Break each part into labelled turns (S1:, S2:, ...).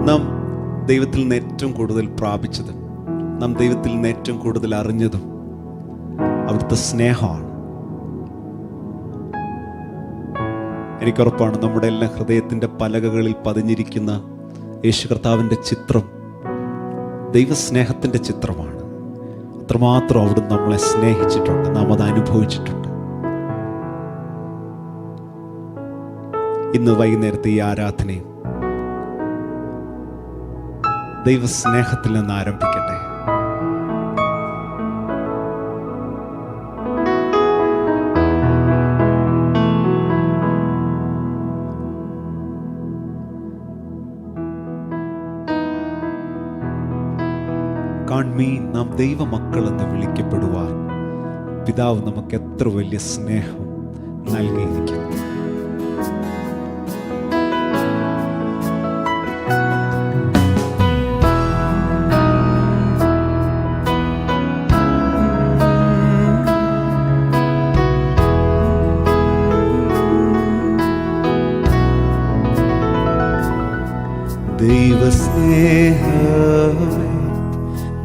S1: നാം ദൈവത്തിൽ നിന്ന് ഏറ്റവും കൂടുതൽ പ്രാപിച്ചതും നാം ദൈവത്തിൽ നിന്ന് ഏറ്റവും കൂടുതൽ അറിഞ്ഞതും അവിടുത്തെ സ്നേഹമാണ്. എനിക്കുറപ്പാണ് നമ്മുടെ എല്ലാ ഹൃദയത്തിൻ്റെ പലകകളിൽ പതിഞ്ഞിരിക്കുന്ന യേശു കർത്താവിൻ്റെ ചിത്രം ദൈവസ്നേഹത്തിൻ്റെ ചിത്രമാണ്. അത്രമാത്രം അവിടുന്ന് നമ്മളെ സ്നേഹിച്ചിട്ടുണ്ട്, നാം അത് അനുഭവിച്ചിട്ടുണ്ട്. ഇന്ന് വൈകുന്നേരത്തെ ഈ ആരാധനയും ദൈവസ്നേഹത്തിൽ നിന്ന് ആരംഭിക്കട്ടെ. കാൺമീൻ, നാം ദൈവമക്കൾ എന്ന് വിളിക്കപ്പെടുവാൻ പിതാവ് നമുക്ക് എത്ര വലിയ സ്നേഹം നൽകിയിരിക്കുന്നു. ദൈവസ്നേഹമേ,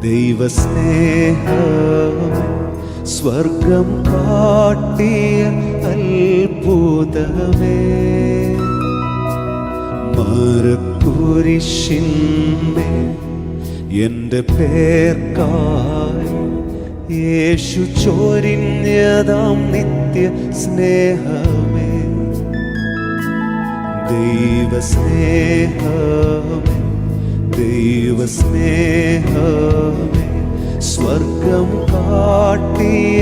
S1: ദൈവസ്നേഹമേ, സ്വർഗം കാട്ടിയ അത്ഭുതമേ, മരക്കുരിശിന്മേൽ എൻ്റെ പേർക്കായി യേശു ചൊരിഞ്ഞതാം നിത്യ സ്നേഹമേ. ദൈവസ്നേഹമേ, ദൈവസ്നേഹമേ, സ്വർഗം കാട്ടിയ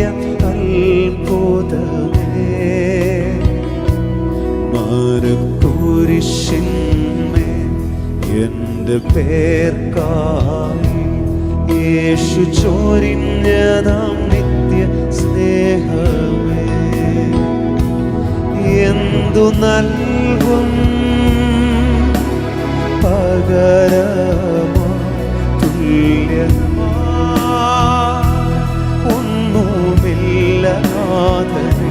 S1: അത്ഭുതമേ, മരക്കുരിശിന്മേൽ എൻ്റെ പേർക്കായി യേശു ചൊരിഞ്ഞതാം നിത്യ സ്നേഹമേ. എന്തു നൽകും പകരമാ തുല്യമാ ഒന്നുമില്ല നാഥനേ.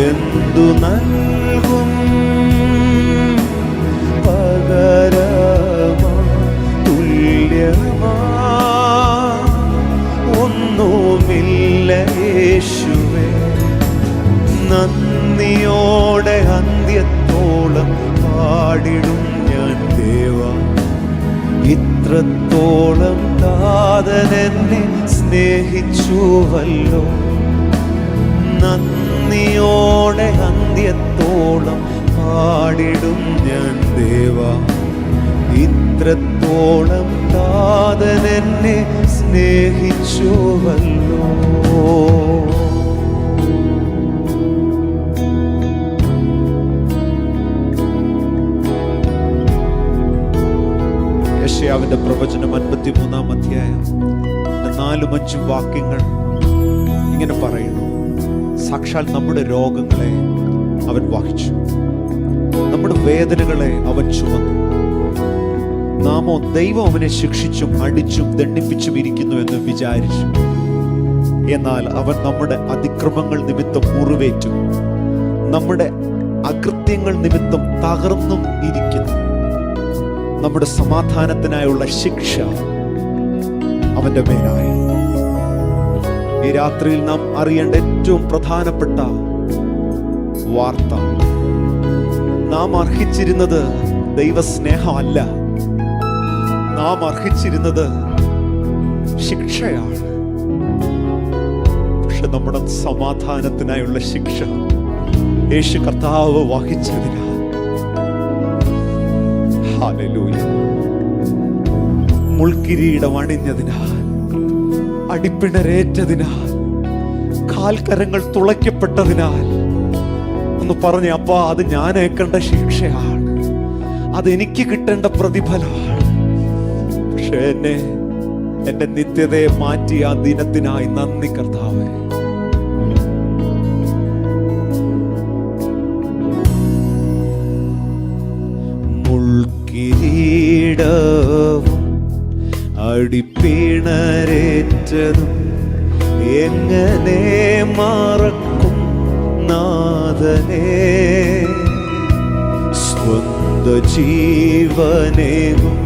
S1: എന്തു നൽകും പകരമാ തുല്യമാ ഒന്നുമില്ല യേശുവേ. നന്ദിയോടെ അന്ത്യത്തോളം പാടിടും ഞാൻ ദേവാ, ഇത്രത്തോളം താതനെന്നെ സ്നേഹിച്ചുവല്ലോ. നന്ദിയോടെ അന്ത്യത്തോളം പാടിടും ഞാൻ ദേവാ, ഇത്രത്തോളം താതനെന്നെ സ്നേഹിച്ചുവല്ലോ. യെശയ്യാവിന്റെ പ്രവചനം 53-ാം അധ്യായം 4-5 വാക്യങ്ങൾ ഇങ്ങനെ പറയുന്നു. സാക്ഷാൽ നമ്മുടെ രോഗങ്ങളെ അവൻ വഹിച്ചു, നമ്മുടെ വേദനകളെ അവൻ ചുമന്നു. നാമോ ദൈവം അവനെ ശിക്ഷിച്ചും അടിച്ചും ദണ്ഡിപ്പിച്ചും ഇരിക്കുന്നു എന്ന് വിചാരിച്ചു. എന്നാൽ അവൻ നമ്മുടെ അതിക്രമങ്ങൾ നിമിത്തം മുറിവേറ്റും നമ്മുടെ അകൃത്യങ്ങൾ നിമിത്തം തകർന്നും ഇരിക്കുന്നു. നമ്മുടെ സമാധാനത്തിനായുള്ള ശിക്ഷ അവന്റെ മേലായി. ഈ രാത്രിയിൽ നാം അറിയേണ്ട ഏറ്റവും പ്രധാനപ്പെട്ട വാർത്ത, നാം അർഹിച്ചിരുന്നത് ദൈവസ്നേഹമല്ല, നാം അർഹിച്ചിരുന്നത് ശിക്ഷയാണ്. പക്ഷെ നമ്മുടെ സമാധാനത്തിനായുള്ള ശിക്ഷ യേശു കർത്താവ് വഹിച്ചതിനാൽ, ഹല്ലേലൂയ, മുൾക്കിരീടം അണിഞ്ഞതിനാൽ, അടിപ്പിണരേറ്റതിനാൽ, കാൽക്കരങ്ങൾ തുളയ്ക്കപ്പെട്ടതിനാൽ ഒന്ന് പറഞ്ഞ, അപ്പാ അത് ഞാൻ ഏൽക്കേണ്ട ശിക്ഷയാണ്, അതെനിക്ക് കിട്ടേണ്ട പ്രതിഫലമാണ്. പക്ഷെ എന്റെ നിത്യതയെ മാറ്റിയ ആ ദിനത്തിനായി നന്ദി കർത്താവേ. മുൾക്കിരീടവും അടിപ്പിണരേറ്റതും എങ്ങനെ മറക്കും നാഥനേ. സ്വന്ത ജീവനേകും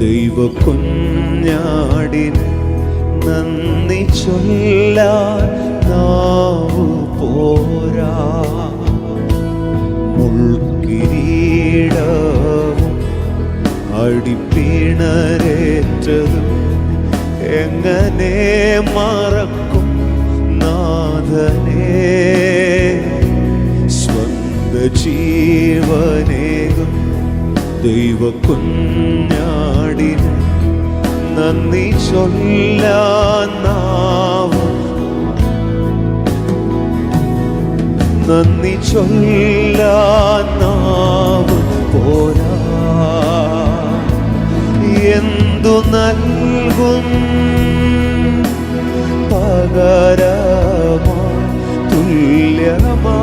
S1: ദൈവ കുഞ്ഞാടിന് നന്ദി ചൊല്ലാൻ നാവു പോരാ. മുൾക്കിരീടവും അടിപ്പിണരേറ്റതും എങ്ങനെ മറക്കും നാഥനെ. സ്വന്ത ജീവനേകും ദൈവ കുഞ്ഞാടിന് നന്ദി ചൊല്ലാൻ നാവ്, നന്ദി ചൊല്ലാൻ നാവ് പോരാ. എന്തു നൽകും പകരമാ തുല്യമാ,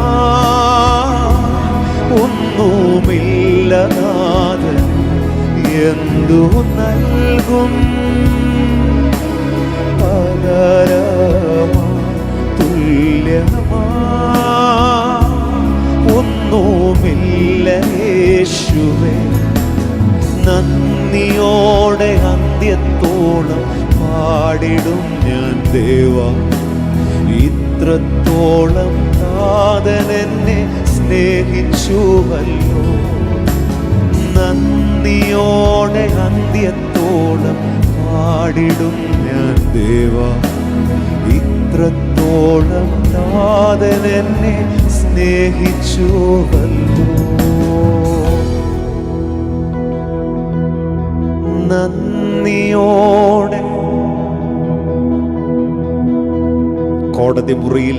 S1: ഒന്നുമില്ല നാഥൻ. എന്തു നൽകും പകരമാ തുല്യമാ, ഒന്നുമില്ല യേശുവേ. നന്ദിയോടെ അന്ത്യത്തോളം പാടിടും ഞാൻ ദേവാ. ഇത്രത്തോളം നാഥൻ എന്നെ സ്നേഹിച്ചുവല്ലോ. നന്ദിയോടെ അന്ത്യത്തോളം പാടിടും ഞാൻ ദേവാ. ഇത്രത്തോളം നാഥൻ എന്നെ സ്നേഹിച്ചുവല്ലോ. നന്ദിയോടെ കോടതി മുറിയിൽ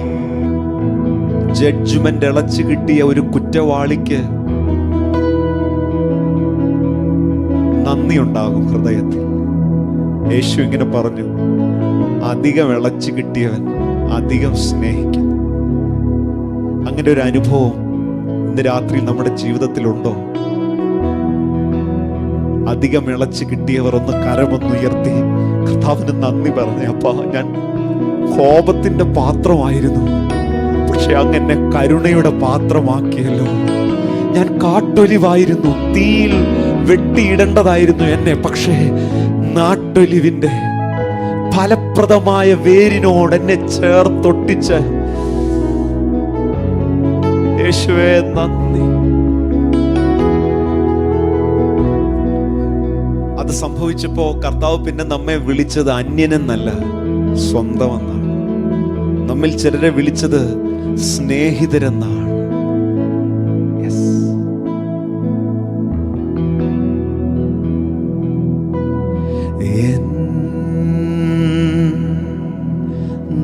S1: ജഡ്ജ്മെന്റ് ഇളച്ചു കിട്ടിയ ഒരു കുറ്റവാളിക്ക് നന്ദിയുണ്ടാകും ഹൃദയത്തിൽ. യേശു ഇങ്ങനെ പറഞ്ഞു, അധികം ഇളച്ചു കിട്ടിയവൻ അധികം സ്നേഹിക്കുന്നു. അങ്ങനെ ഒരു അനുഭവം ഇന്ന് രാത്രി നമ്മുടെ ജീവിതത്തിലുണ്ടോ? അധികം ഇളച്ചു കിട്ടിയവർ ഒന്ന് കരമൊന്നുയർത്തി കർത്താവിന് നന്ദി പറഞ്ഞേ. അപ്പാ, ഞാൻ കോപത്തിന്റെ പാത്രമായിരുന്നു, പക്ഷെ അങ്ങനെ കരുണയുടെ പാത്രമാക്കിയല്ലോ. ഞാൻ കാട്ടൊലിവായിരുന്നു, തീയിൽ വെട്ടിയിടേണ്ടതായിരുന്നു എന്നെ, പക്ഷേ നാട്ടൊലിവിന്റെ ഫലപ്രദമായ വേരിനോട് എന്നെ ചേർത്തൊട്ടിച്ച് യേശുവേ നന്ദി. അത് സംഭവിച്ചപ്പോ കർത്താവ് പിന്നെ നമ്മെ വിളിച്ചത് അന്യനെന്നല്ല, സ്വന്തമെന്നാണ്. നമ്മിൽ ചിലരെ വിളിച്ചത് സ്നേഹിതരെന്നാണ്.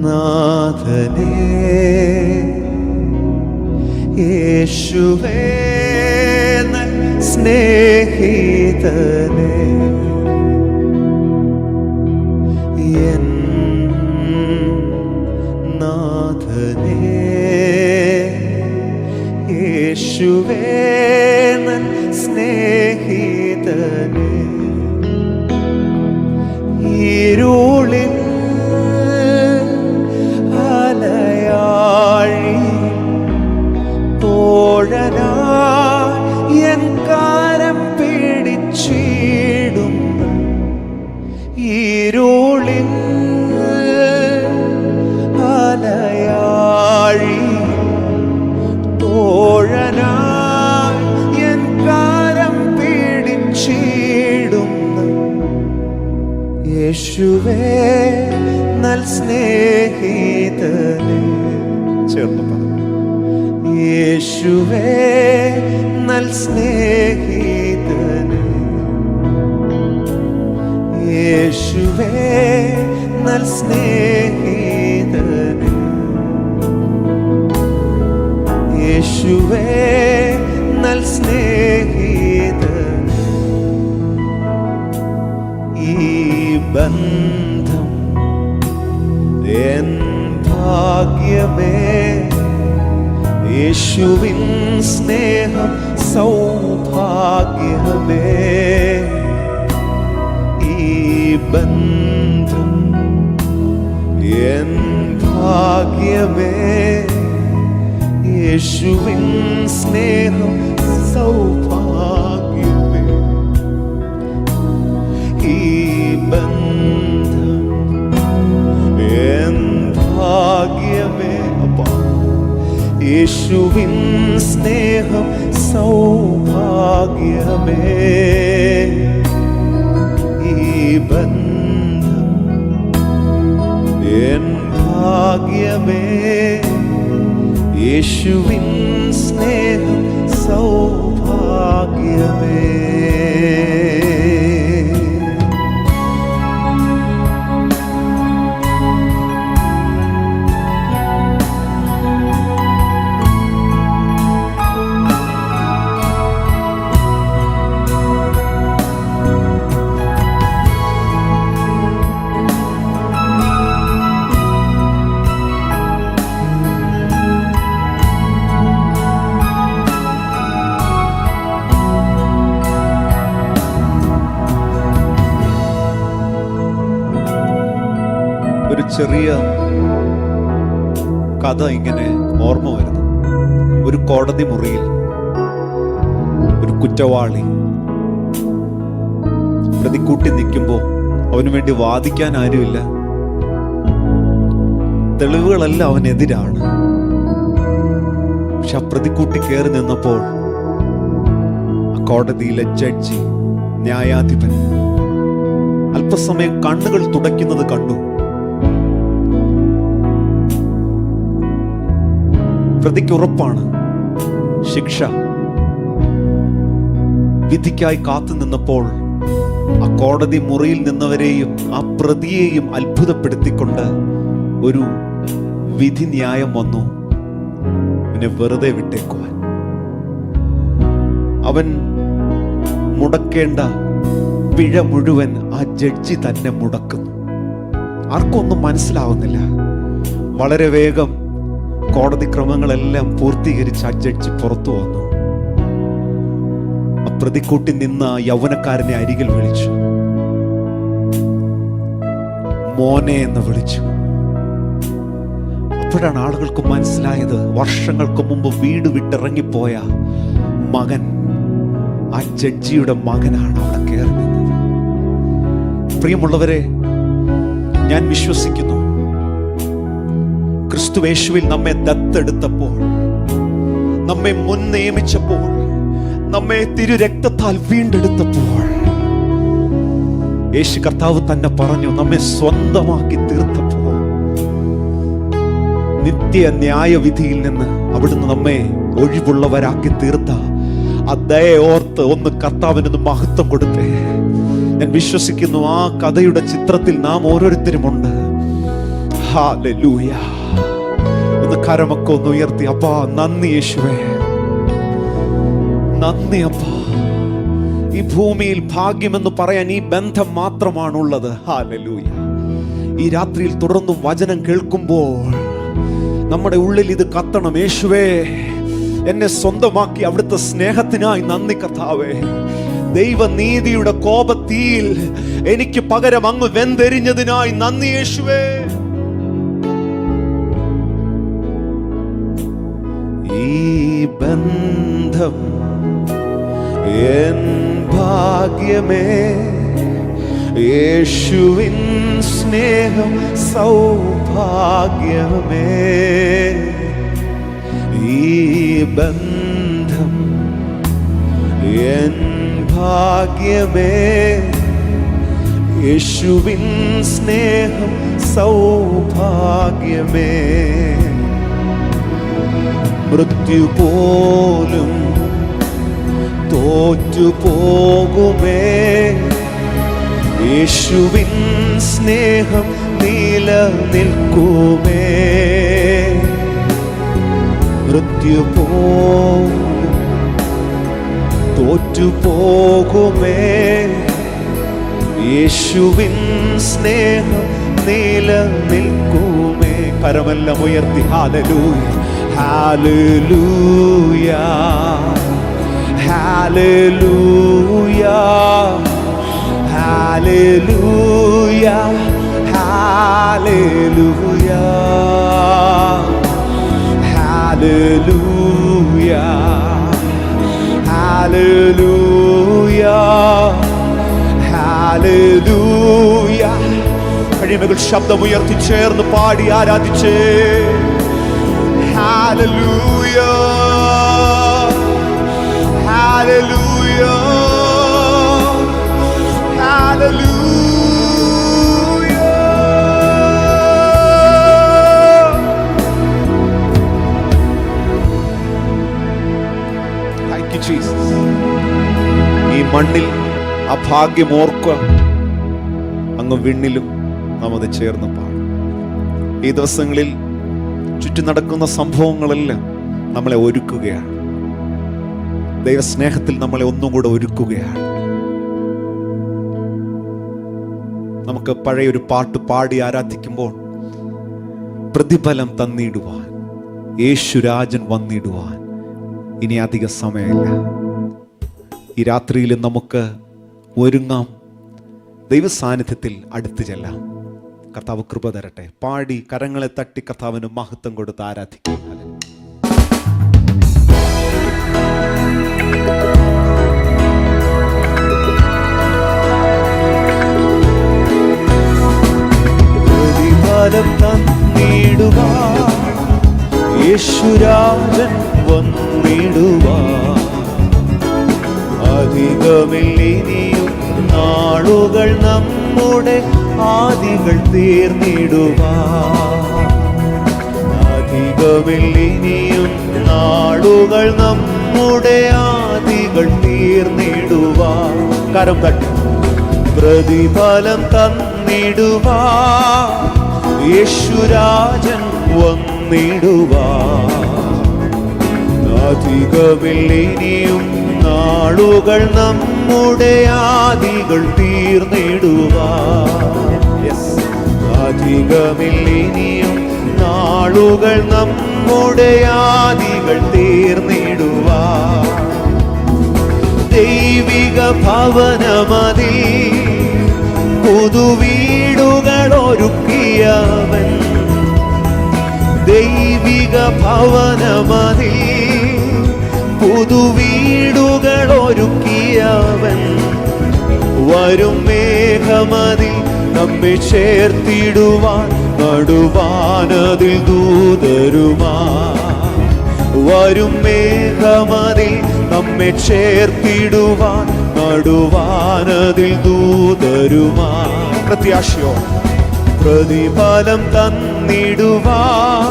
S1: നാഥനേ യേശുവേ സ്നേഹിതനേ, എൻ നാഥനേ യേശുവേ സ്നേഹിതനേ. ഇരുളിൽ അലയാഴി തോഴനായി എൻ കരം പിടിച്ചിടുന്ന, ഇരുളിൽ അലയാഴി തോഴനായി എൻ കരം പിടിച്ചിടുന്ന യേശുവേ നൽ സ്നേഹിതനേ. ചേർന്ന് പറഞ്ഞു, യേശുവേ നൽ സ്നേഹിതനേ, യേശുവേ നൽ സ്നേഹിതനേ, യേശുവേ നൽ സ്നേഹിതനേ. ഈ ബന്ധം എൻ ഭാഗ്യമേ, യേശുവിൻ സ്നേഹം സൗഭാഗ്യമേ. ഈ ബന്ധം എൻ ഭാഗ്യമേ, യേശുവിൻ സ്നേഹം സൗഭാഗ്യമേ. യേശുവിൻ സ്നേഹം സൗഭാഗ്യമേ, ഈ ബന്ധം എൻ ഭാഗ്യമേ, യേശുവിൻ സ്നേഹം സൗഭാഗ്യമേ. ഒരു ചെറിയ കഥ ഇങ്ങനെ ഓർമ്മ വരുന്നു. ഒരു കോടതി മുറിയിൽ ഒരു കുറ്റവാളി പ്രതിക്കൂട്ടി നിൽക്കുമ്പോൾ അവന് വേണ്ടി വാദിക്കാൻ ആരുമില്ല. തെളിവുകളെല്ലാം അവനെതിരാണ്. പക്ഷെ ആ പ്രതിക്കൂട്ടി കയറി നിന്നപ്പോൾ ആ കോടതിയിലെ ജഡ്ജി, ന്യായാധിപൻ അല്പസമയം കണ്ണുകൾ തുടയ്ക്കുന്നത് കണ്ടു. പ്രതിക്ക് ഉറപ്പാണ് ശിക്ഷ. വിധിക്കായി കാത്തു നിന്നപ്പോൾ ആ കോടതി മുറിയിൽ നിന്നവരെയും ആ പ്രതിയെയും അത്ഭുതപ്പെടുത്തിക്കൊണ്ട് ഒരു വിധി ന്യായം വന്നു. അവനെ വെറുതെ വിട്ടേക്കുവാൻ. അവൻ മുടക്കേണ്ട പിഴ മുഴുവൻ ആ ജഡ്ജി തന്നെ മുടക്കുന്നു. ആർക്കൊന്നും മനസ്സിലാവുന്നില്ല. വളരെ വേഗം കോടതി ക്രമങ്ങളെല്ലാം പൂർത്തീകരിച്ച് ആ ജഡ്ജി പുറത്തു വന്നു. ആ പ്രതിക്കൂട്ടി നിന്ന യൗവനക്കാരനെ അരികിൽ വിളിച്ചു, മോനെ എന്ന് വിളിച്ചു. അപ്പോഴാണ് ആളുകൾക്ക് മനസ്സിലായത്, വർഷങ്ങൾക്ക് മുമ്പ് വീട് വിട്ടിറങ്ങിപ്പോയ മകൻ, ആ ജഡ്ജിയുടെ മകനാണ് അവിടെ കയറി നിന്നത്. പ്രിയമുള്ളവരെ, ഞാൻ വിശ്വസിക്കുന്നു, ക്രിസ്തുയേശുവിൽ നമ്മെ ദത്തെടുത്തപ്പോൾ, നമ്മെ മുൻ നിയമിച്ചപ്പോൾ, നമ്മെ തിരുരക്തത്താൽ വീണ്ടെടുത്തപ്പോൾ, യേശു കർത്താവ് തന്നെ പറഞ്ഞു, നമ്മെ സ്വന്തമാക്കി തീർത്തപ്പോൾ, നിത്യ ന്യായവിധിയിൽ നിന്ന് അവിടുന്ന് നമ്മെ ഒഴിവുള്ളവരാക്കി തീർത്ത ആ ദയ ഓർത്ത് ഒന്ന് കർത്താവിനൊന്ന് മഹത്വം കൊടുത്തേ. ഞാൻ വിശ്വസിക്കുന്നു ആ കഥയുടെ ചിത്രത്തിൽ നാം ഓരോരുത്തരുമുണ്ട്. ഹല്ലേലൂയ. ഒന്ന് കരമൊക്കെ ഒന്ന് ഉയർത്തി, അപ്പാ നന്ദി യേശുവേ, നന്ദി അപ്പാ. ഈ ഭൂമിയിൽ ഭാഗ്യമെന്ന് പറയാൻ ഈ ബന്ധം മാത്രമാണുള്ളത്. ഹല്ലേലൂയ. ഈ രാത്രിയിൽ തുടർന്നും വചനം കേൾക്കുമ്പോൾ നമ്മുടെ ഉള്ളിൽ ഇത് കത്തണം. യേശുവേ, എന്നെ സ്വന്തമാക്കി അവിടുത്തെ സ്നേഹത്തിനായി നന്ദി കർത്താവേ. ദൈവനീതിയുടെ കോപത്തീയിൽ എനിക്ക് പകരം അങ്ങ് വെന്തെരിഞ്ഞതിനായി നന്ദി യേശുവേ. ഈ ബന്ധം എൻ ഭാഗ്യമേ, യേശുവിൻ സ്നേഹം സൗഭാഗ്യമേ. ഈ ബന്ധം എൻ ഭാഗ്യമേ, യേശുവിൻ സ്നേഹം സൗഭാഗ്യമേ. മൃത്യു പോലും തോറ്റുപോകുമേ, യേശുവിൻ സ്നേഹം നിലനിൽക്കുമേ. മൃത്യു പോലും തോറ്റുപോകുമേ, യേശുവിൻ സ്നേഹം നിലനിൽക്കുമേ. കരമെല്ലാം ഉയർത്തി hallelujah, hallelujah, hallelujah, hallelujah, hallelujah, hallelujah, hallelujah, hallelujah. കഴിയുമെങ്കിൽ ശബ്ദമുയർത്തി ചേർന്ന് പാടി ആരാധിച്ചേ. Hallelujah, hallelujah, hallelujah. Thank you, Jesus. ഈ മണ്ണിൽ ആ ഭാഗ്യം ഓർക്കുക, അങ്ങ് വിണ്ണിലും നാം അത് ചേർന്ന് പാടും. ഈ ദിവസങ്ങളിൽ ചുറ്റും നടക്കുന്ന സംഭവങ്ങളെല്ലാം നമ്മളെ ഒരുക്കുകയാണ്. ദൈവസ്നേഹത്തിൽ നമ്മളെ ഒന്നും കൂടെ ഒരുക്കുകയാണ്. നമുക്ക് പഴയൊരു പാട്ട് പാടി ആരാധിക്കുമ്പോൾ, പ്രതിഫലം തന്നിടുവാൻ യേശുരാജൻ വന്നിടുവാൻ ഇനി അധിക സമയമില്ല. ഈ രാത്രിയിൽ നമുക്ക് ഒരുങ്ങാം, ദൈവസാന്നിധ്യത്തിൽ അടുത്ത് ചെല്ലാം. കർത്താവ് കൃപ തരട്ടെ. പാടി കരങ്ങളെ തട്ടി കർത്താവിന് മഹത്വം കൊടുത്ത് ആരാധിക്കും. പ്രതിഫലം തന്നിടുവാൻ യേശുരാജൻ വന്നിടുവാൻ അധികമില്ലിനിയും നാളുകൾ നമ്മുടെ ആദികൾ തീർന്നിടുവാൻ. അധികമില്ലിനിയും നാളുകൾ നമ്മുടെ ആദികൾ തീർന്നിടുവാൻ. കരം തട്ടി. പ്രതിഫലം തന്നിടുവാൻ യേശുരാജൻ വന്നിടുവാൻ അധികമില്ലിനിയും നാളുകൾ നമ്മുടെ ആദികൾ തീർന്നിടുവാൻ. അധികമില്ലിനിയും നാളുകൾ നമ്മുടെ ആദികൾ തീർന്നിടുവാൻ. ദൈവിക ഭവനമതിൽ പുതുവീടുകൾ ഒരുക്കിയവൻ. ദൈവിക ഭവനമതിൽ പുതുവീടുകൾ ഒരുക്കിയവൻ. വരും മേഘമതിൽ നമ്മെ ചേർത്തിടുവാൻ നടുവാനതിൽ ദൂതരുമാ. വരും മേഘമതിൽ നമ്മെ ചേർത്തിടുവാൻ നടുവാനതിൽ ദൂതരുമാ. പ്രത്യാശയോ പ്രതിഫലം തന്നിടുവാൻ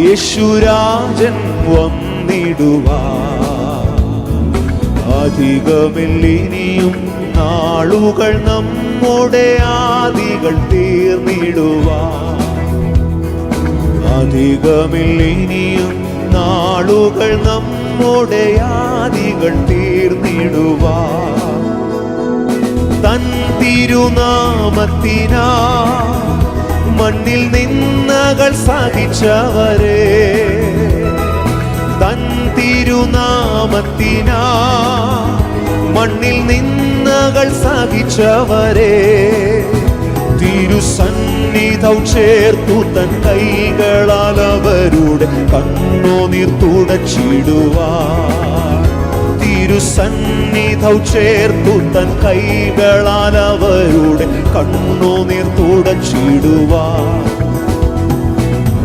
S1: യേശുരാജൻ വന്നിടുവാൻ. അധികമില്ലിനിയും നാളുകൾ നമ്മുടെ ആദികൾ തീർന്നിടുവാൻ. അധികമില്ലിനിയും നാളുകൾ നമ്മുടെ ആദികൾ തീർന്നിടുവാൻ. തൻ തിരുനാമത്തിനാ മണ്ണിൽ നിന്നകൾ സഹിച്ചവരെ. തൻ തിരുനാമത്തിനാ മണ്ണിൽ നിന്നകൾ സഹിച്ചവരെ. തിരുസന്നിധം ചേർത്തു തൻ കൈകളാൽ അവരുടെ കണ്ണുനീർ തുടച്ചിടുവാൻ. തിരുസന്നിധം ചേർത്തു തൻ കൈകളാൽ അവരുടെ കണ്ണുനീർ തുടച്ചിടുവാൻ.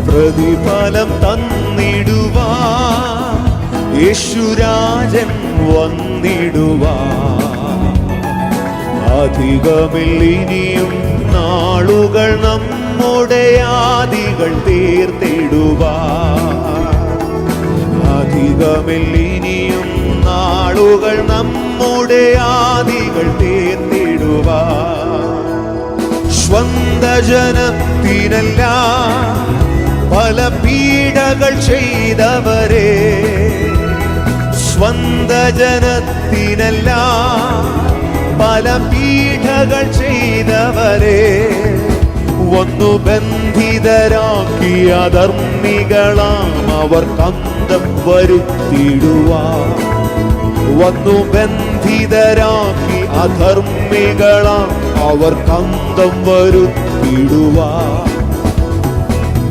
S1: പ്രതിഫലം തന്നിടുവാൻ യേശുരാജൻ വന്നിടുവാൻ. അധികമില്ലിനിയും നാളുകൾ നമ്മുടെ ആദികൾ തീർത്തിടുവാൻ. അധികമില്ലിനിയും നാളുകൾ നമ്മുടെ ആദികൾ തീർത്തിടുവാൻ. സ്വന്ത ജനത്തിനല്ല പല പീഡകൾ ചെയ്തവരെ. സ്വന്ത ജനത്തിനല്ല പല പീഡകൾ ചെയ്തവരെ. വന്നു ബന്ധിതരാക്കിയ ധർമ്മികളാം അവർ കന്തം വരുത്തിടുവാൻ. വന്നു ബന്ധിതരാക്കി അധർമ്മികളാം അവർ കന്തം വരുത്തിടുവാൻ.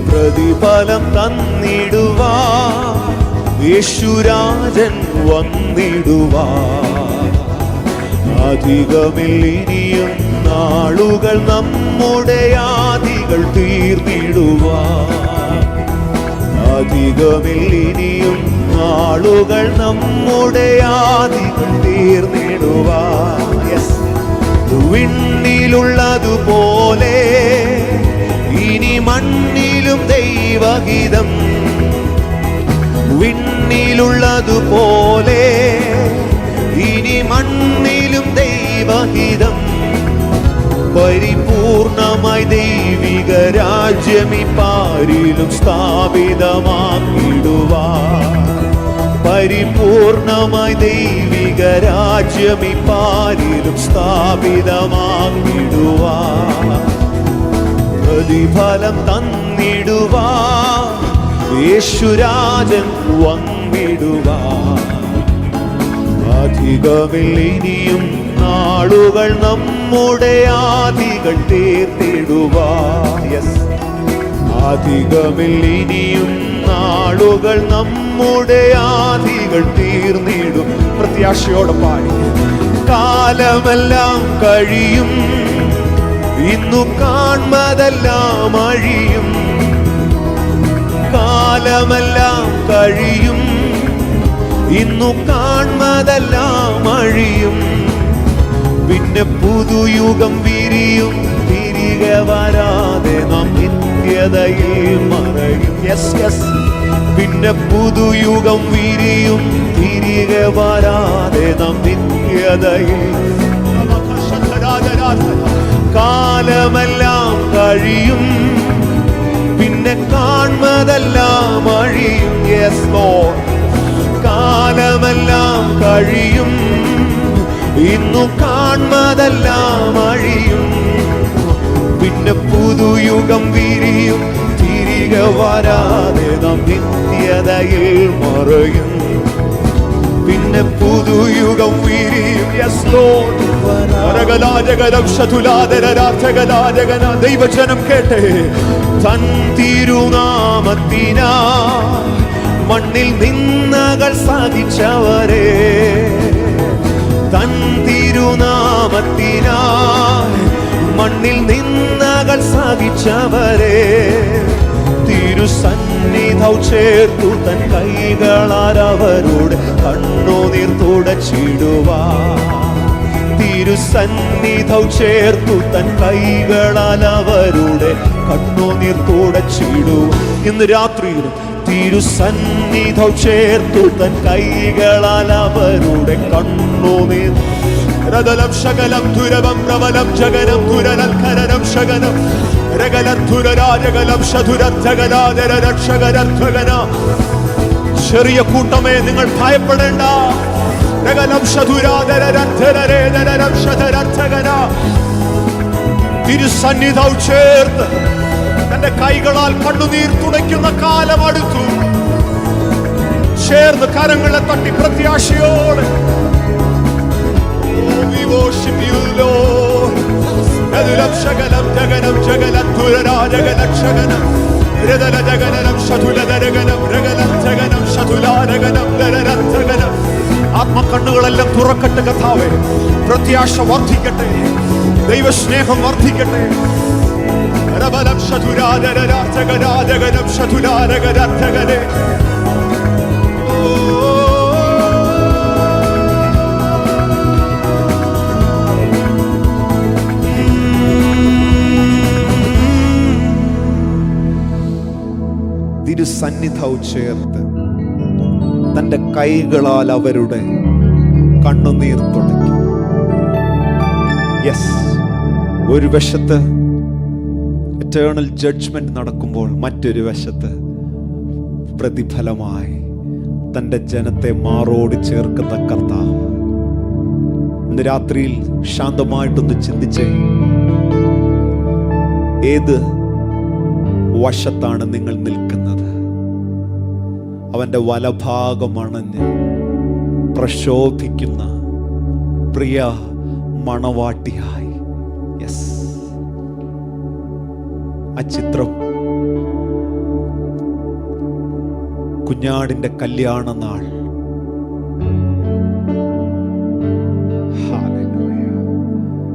S1: പ്രതിഫലം തന്നിടുവാൻ യേശുരാജൻ വന്നിടുവാൻ. അധികമില്ലിനിയും നാളുകൾ നമ്മുടെ ആദികൾ തീർന്നിടുവാൻ. അധികമിൽ ഇനിയും നാളുകൾ നമ്മുടെ ആദികൾ തീർന്നിടുവാൻ. വിണ്ണിലുള്ളതുപോലെ ഇനി മണ്ണിലും ദൈവഹിതം. വിണ്ണിലുള്ളതുപോലെ ഇനി മണ്ണിലും ദൈവഹിതം. പരിപൂർണമായി ദൈവിക രാജ്യമി പാരിലും സ്ഥാപിതമാക്കിടുവാൻ. പരിപൂർണമായി ദൈവിക രാജ്യമി പാരിലും സ്ഥാപിതമാക്കിടുവാൻ. പ്രതിഫലം തന്നിടുവാൻ യേശുരാജൻ വന്നിടുവാൻ. അധികമിൽ ഇനിയും നാളുകൾ നമ്മുടെ ആദികൾ തീർത്തിടുവാൻ. അധികമിൽ ഇനിയും നാളുകൾ നമ്മുടെ ആദികൾ തീർന്നിടും. പ്രത്യാശയോടെ പാടി. കാലമെല്ലാം കഴിയും, ഇന്നു കാൺമതെല്ലാം അഴിയും. കാലമെല്ലാം കഴിയും, ഇന്നു കാൺമതെല്ലാം അഴിയും. പിന്നെ പുതുയുഗം വിരിയും, തിരികെ വരാതെ നാം നിത്യതയിൽ മറയും. പിന്നെ പുതുയുഗം വിരിയും, തിരികെ വരാതെ നാം നിത്യതയിൽ. കാലമെല്ലാം കഴിയും, പിന്നെ കാൺമതെല്ലാം അഴിയും. കാലമെല്ലാം കഴിയും, ഇന്നു കാൺമതെല്ലാം അഴിയും. പിന്നെ പുതുയുഗം വിരിയും, തിരികെ വരാതെ നാം നിത്യതയിൽ മറയും. പിന്നെ പുതുയുഗം വിരിയും. ദൈവജനം കേട്ടെ. തൻ തിരുനാമത്തിനാ മണ്ണിൽ നിന്നകൾ സാധിച്ചവരെ. തൻ തിരുനാമത്തിനാ മണ്ണിൽ നിന്നകൾ സാധിച്ചവരെ. തിരുസന്നിധൗ ചേർത്തു തൻ കൈകളാൽ അവരുടെ കണ്ണുനീർ തുടച്ചിടുവാൻ. തിരുസന്നിധൗ ചേർത്തു തൻ കൈകളാൽ അവരുടെ കണ്ണുനീർ തുടച്ചിടുവാൻ. ഇന്ന് രാത്രിയിലും തിരുസന്നിധൗ ചേർത്തു തൻ കൈകളാൽ അവരുടെ കണ്ണുനീർ. രദലം ശകലം ദുരവം പ്രബലം ജഗനം ദുരലൽ കരനം ശകനം രഗലധുരരാജകലം ശതുരധഗലാദരക്ഷകരധഗന. ചെറിയ കൂട്ടമേ, നിങ്ങൾ ഭയപ്പെടേണ്ട. രഗലം ശതുരാദരരധരരേദരം ശതരധഗന. തിരുസന്നിധൗ ചേർത്ത് തന്റെ കൈകളാൽ കണ്ണുനീർ തുടയ്ക്കുന്ന കാലം അടുത്തു. ചേർന്ന് കരങ്ങളെ തട്ടി പ്രത്യാശയോടെ we worship you Lord. Adulam shagalam jaganam jagalat thurarajaganam shaganam redala jaganam shatula daraganam regalam jaganam shatula daraganam daraganam. ആത്മകണ്ണുകളെല്ലാം തുറക്കട്ടെ കർത്താവേ. പ്രത്യാശ വർദ്ധിക്കട്ടെ, ദൈവസ്നേഹം വർദ്ധിക്കട്ടെ. രബലം ശതുരാദരരാജഗരാജഗനം ശതുരാരഗരധഗനെ. തിരുസന്നിധൗ ചേർത്ത് തന്റെ കൈകളാൽ അവരുടെ കണ്ണുനീർ തുടയ്ക്കും. ഒരു വശത്ത് എറ്റേണൽ ജഡ്ജ്മെന്റ് നടക്കുമ്പോൾ മറ്റൊരു വശത്ത് പ്രതിഫലമായി തന്റെ ജനത്തെ മാറോട് ചേർക്കുന്ന കർത്താവ്. ഇന്ന് രാത്രിയിൽ ശാന്തമായിട്ടൊന്ന് ചിന്തിച്ചേ. ഏത് വശത്താണ് നിങ്ങൾ നിൽക്കുന്നത്? അവന്റെ വലഭാഗം അണഞ്ഞ് പ്രശോഭിക്കുന്ന പ്രിയ മണവാട്ടിയായി. ആ ചിത്രം കുഞ്ഞാടിന്റെ കല്യാണ നാൾ.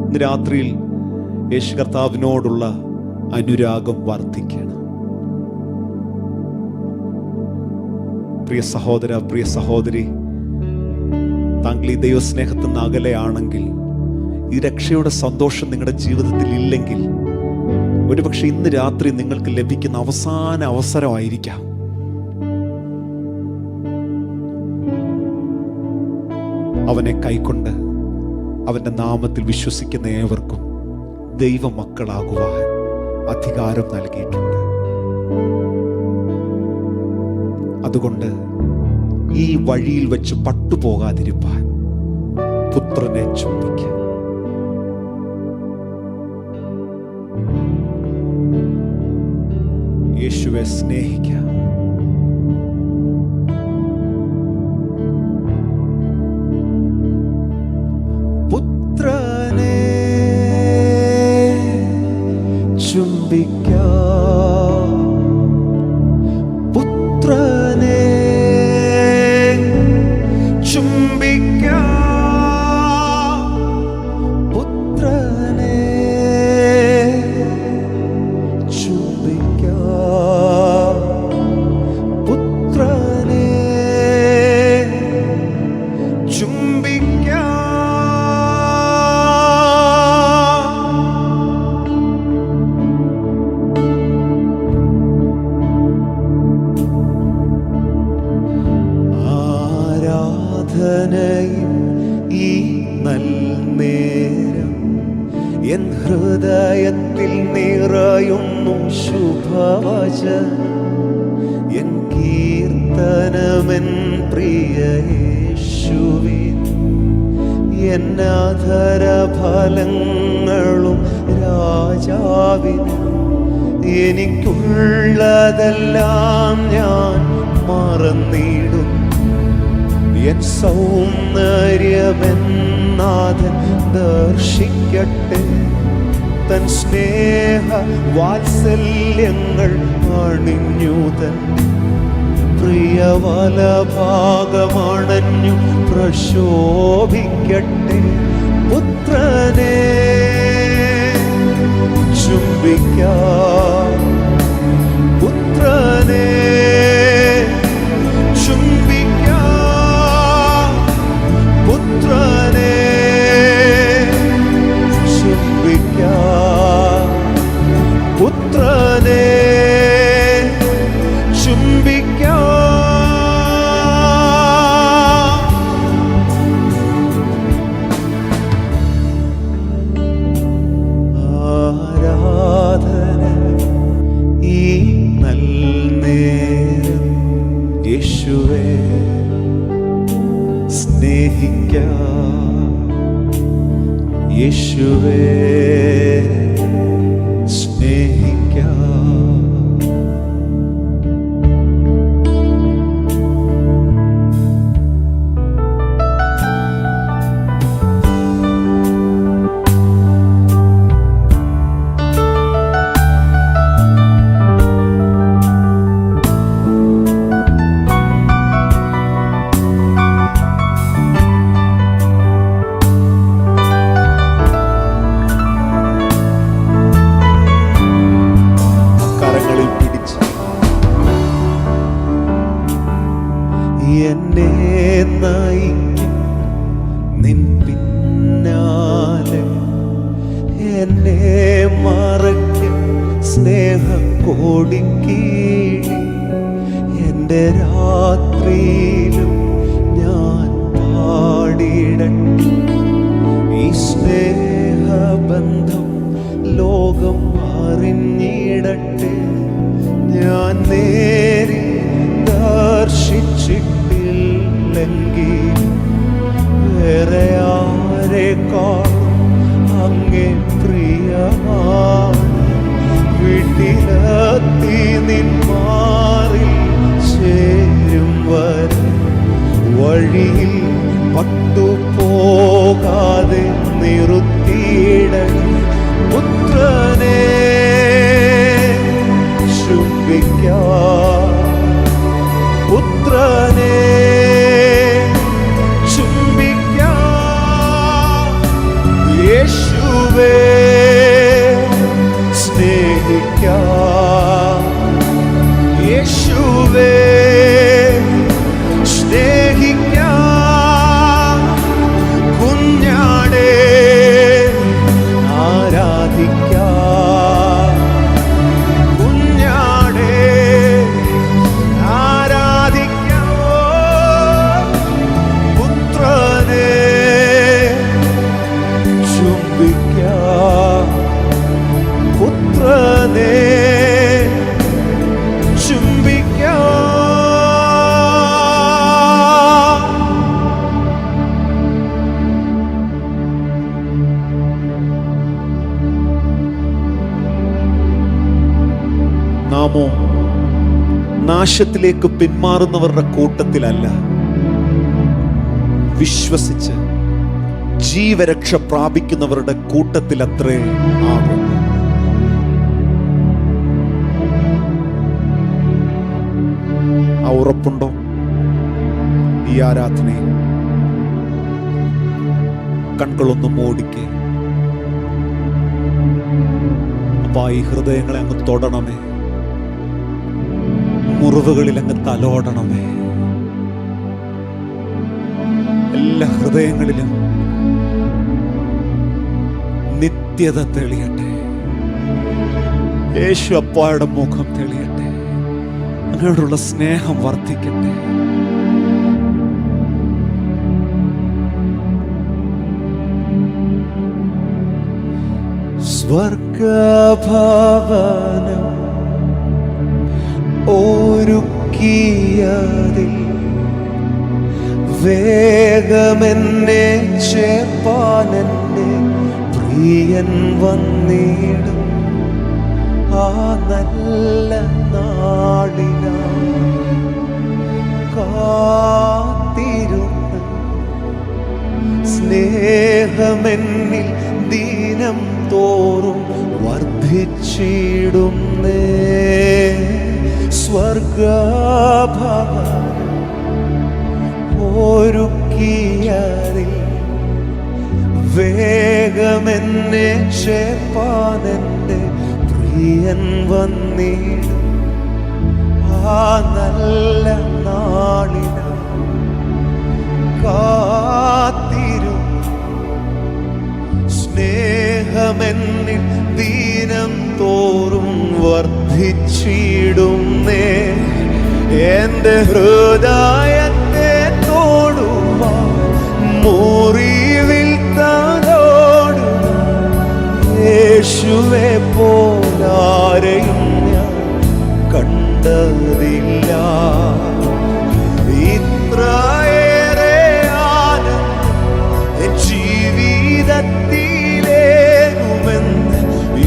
S1: ഇന്ന് രാത്രിയിൽ യേശു കർത്താവിനോടുള്ള അനുരാഗം വർദ്ധിക്കണം. പ്രിയ സഹോദര, പ്രിയ സഹോദരി, താങ്കൾ ഈ ദൈവസ്നേഹത്തിൽ നിന്ന് അകലെയാണെങ്കിൽ, ഈ രക്ഷയുടെ സന്തോഷം നിങ്ങളുടെ ജീവിതത്തിൽ ഇല്ലെങ്കിൽ, ഒരുപക്ഷെ ഇന്ന് രാത്രി നിങ്ങൾക്ക് ലഭിക്കുന്ന അവസാന അവസരമായിരിക്കാം. അവനെ കൈക്കൊണ്ട് അവന്റെ നാമത്തിൽ വിശ്വസിക്കുന്ന ഏവർക്കും ദൈവമക്കളാകുവാൻ അധികാരം നൽകിയിട്ടുണ്ട്. അതുകൊണ്ട് ഈ വഴിയിൽ വെച്ച് പട്ടുപോകാതിരിപ്പാൻ പുത്രനെ ചുംബിക്കുക. യേശുവെ സ്നേഹിക്കുക. പുത്രനെ ചുംബിക്കുക. പുത്രനെ ചുംബിക്കുക. പുത്രനെ ചുംബിക്കുക. പുത്രനെ ചുംബിക്കുക. ഈ നൽനേരം എൻ ഹൃദയത്തിൽ നിറയുന്നു ശുഭവചനം. എൻ കീർത്തനമെൻ പ്രിയ യേശുവിൻ, എൻ അധരഫലങ്ങളും രാജാവിന്. എനിക്കുള്ളതെല്ലാം ഞാൻ മറന്നിടും. എൻ സൗന്ദര്യമെന്നാഥൻ ദർശിക്കട്ടെ. തൻ സ്നേഹ വാത്സല്യങ്ങൾ അണിഞ്ഞുതൻ പ്രിയവലഭാഗമണഞ്ഞു പ്രശോഭിക്കട്ടെ. പുത്രനെ ചുംബിക്കാം. പുത്രനെ ചുംബിക്കാം. പുത്രനെ ചുംബിക്കാം. പുത്രനെ ചുംബിക്കാം. ആരാധന ഈ നൽനേരം യേശുവേ സ്നേഹിക്കാം. യേശുവേ സ്നേഹിക്കാം. എന്നെ നയിക്കും നിൻ പിന്നാലെ, എന്നെ മറയ്ക്കും സ്നേഹക്കോടിക്കീഴിൽ. എൻ്റെ രാത്രിയിലും ഞാൻ പാടിടട്ടെ ഈ സ്നേഹബന്ധം ലോകം അറിഞ്ഞിടട്ടെ. ഞാൻ നേരി ദർശിച്ചിട്ടില്ലെങ്കിൽ വേറെ ആരെക്കാളും അങ്ങേ പ്രിയമാണ്. വീട്ടിലെത്തി നിൻ മാറിൽ ചേരും വരെ വഴിയിൽ പട്ടുപോകാതെ നിർത്തിയിടണം. പുത്രനെ ചുംബിക്കാം. പുത്രനെ ചുംബിക്കാം. യേശുവേ സ്നേഹിക്കാം. യേശുവേ ചുംബിക്കാം പുത്രനെ ചുംബിക്കാം. നാമോ നാശത്തിലേക്ക് പിന്മാറുന്നവരുടെ കൂട്ടത്തിലല്ല, വിശ്വസിച്ച് ജീവരക്ഷ പ്രാപിക്കുന്നവരുടെ കൂട്ടത്തിലത്രേ ആകുന്നു. ആ ഉറപ്പുണ്ടോ ഈ ആരാധനയിൽ? കൺകളൊന്നും മൂടിക്ക്. അപ്പാ, ഈ ഹൃദയങ്ങളെ അങ്ങ് തൊടണമേ, മുറിവുകളിൽ അങ്ങ് തലോടണമേ. എല്ലാ ഹൃദയങ്ങളിലും നിത്യത തെളിയട്ടെ. യേശു അപ്പായുടെ മുഖം തെളിയട്ടെ. അങ്ങയോടുള്ള സ്നേഹം വർദ്ധിക്കട്ടെ. സ്വർഗഭവനം ഒരുക്കിയതിൽ വേഗമെന്നെ ചേർപ്പാനെന്റെ പ്രിയൻ വന്നിടും. ആ നല്ല നാളിനായി കാത്തിരുന്ന് സ്നേഹമെന്നിൽ ദിനം തോറും വർദ്ധിച്ചിടുന്നേ. സ്വർഗഭവനം ഒരുക്കിയതിൽ വേഗമെന്നെ ചേർപ്പാനെന്റെ പ്രിയൻ വന്നിടും. ആ നല്ല നാളിനായി കാത്തിരും. സ്നേഹമെന്നിൽ ദിനം തോറും വർദ്ധിച്ചിടുന്നേ. എന്റെ ഹൃദയത്തെ തോടുവാൻ മുറിവിൽ തലോടുവാൻ യേശുവെ പോലാരെയും ഞാൻ കണ്ടതില്ല. ഇത്രയേറെ ആനന്ദം ജീവിതത്തിലേകുമെന്ന്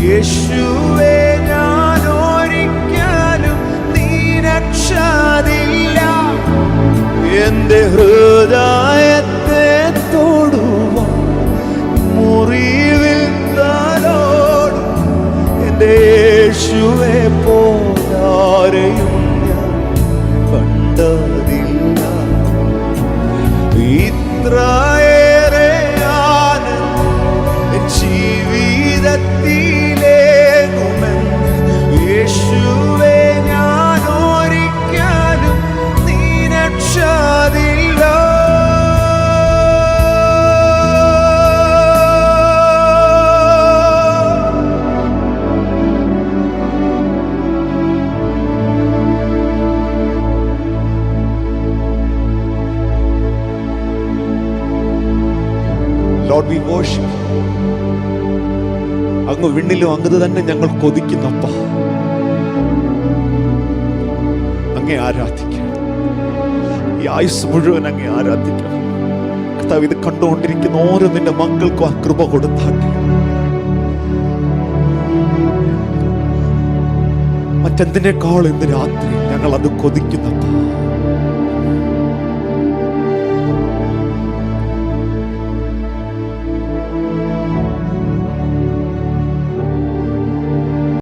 S1: യേശുവെ ഞാൻ ഒരിക്കലും നിരക്ഷതില്ല. എന്റെ ഹൃദയത്തെ തൊടുവാൻ മുറിവിൽ തലോടും എന്റെ യേശുവെ പോലാരെയും ഞാൻ കണ്ടതില്ല. ഇത്രയേറെ ആനന്ദം ജീവിതത്തിലേകുമെന്ന് യേശുവെ ഞാൻ ഒരിക്കലും നിരക്ഷതില്ല. Lord, we worship. അങ്ങ് വിണ്ണിലും അങ്ങ് തന്നെ ഞങ്ങൾ കൊതിക്കുന്നപ്പ. അങ്ങേ ആരാധിക്കാം. ഈ ആയുസ് മുഴുവൻ അങ്ങേ ആരാധിക്കാം. കർത്താവ്, ഇത് കണ്ടുകൊണ്ടിരിക്കുന്ന ഓരോ നിന്റെ മക്കൾക്കും ആ കൃപ കൊടുത്താട്ടെ. മറ്റെന്തിനേക്കാൾ ഇന്ന് രാത്രി ഞങ്ങൾ അത് കൊതിക്കുന്നപ്പ.